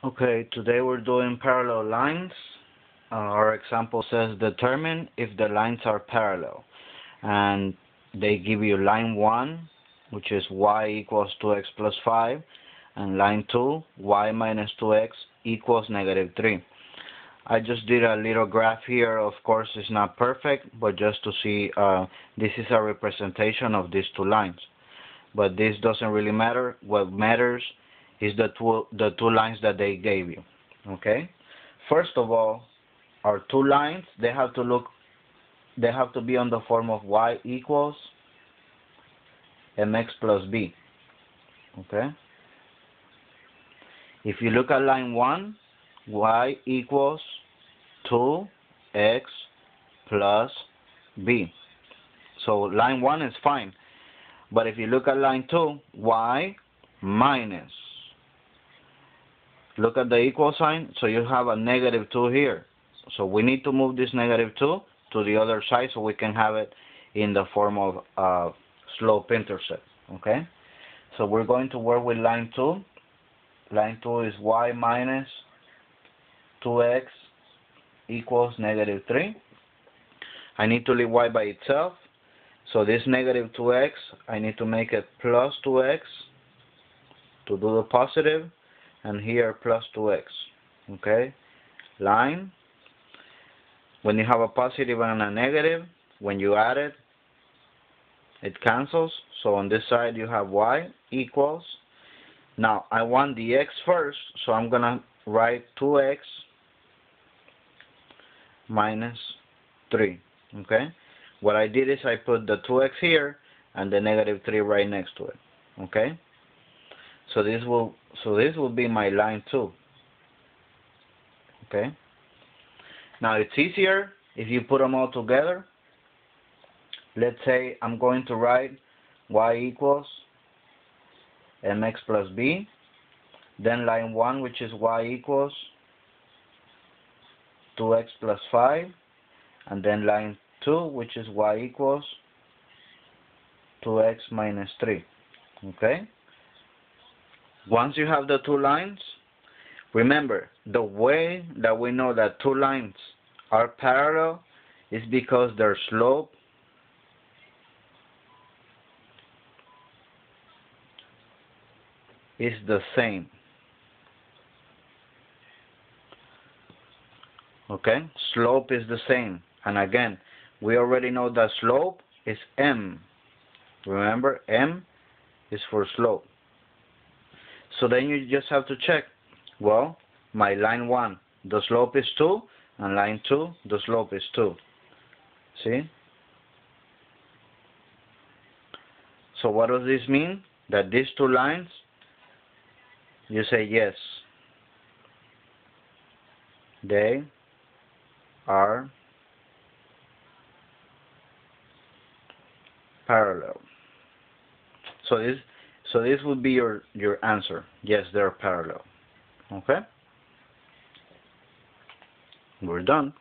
Okay, today we're doing parallel lines. Our example says determine if the lines are parallel. And they give you line 1, which is y equals 2x plus 5, and line 2, y minus 2x equals negative 3. I just did a little graph here. Of course, it's not perfect, but just to see, this is a representation of these two lines. But this doesn't really matter. What matters is the two lines that they gave you. Okay. First of all, our two lines, they have to be on the form of y equals mx plus b. Okay. If you look at line 1, y equals 2x plus b. So line 1 is fine. But if you look at line 2, y minus. Look at the equal sign. So you have a negative 2 here. So we need to move this negative 2 to the other side so we can have it in the form of slope intercept. Okay? So we're going to work with line 2. Line 2 is y minus 2x equals negative 3. I need to leave y by itself. So this negative 2x, I need to make it plus 2x to do the positive, and here plus 2x. Okay? Line. When you have a positive and a negative, when you add it, it cancels. So on this side you have y equals. Now I want the x first, so I'm going to write 2x minus 3. Okay? What I did is I put the 2x here and the negative 3 right next to it. Okay? So this will be my line 2. Okay? Now it's easier if you put them all together. Let's say I'm going to write y equals mx plus b. Then line 1, which is y equals 2x plus 5. And then line 2, which is y equals 2x minus 3. Okay? Once you have the two lines, remember, the way that we know that two lines are parallel is because their slope is the same. Okay? Slope is the same. And again, we already know that slope is m. Remember, m is for slope. So then you just have to check. Well, my line 1, the slope is 2, and line 2, the slope is 2. See? So what does this mean? That these two lines, you say yes, they are parallel. So this would be your answer. Yes, they're parallel. Okay? We're done.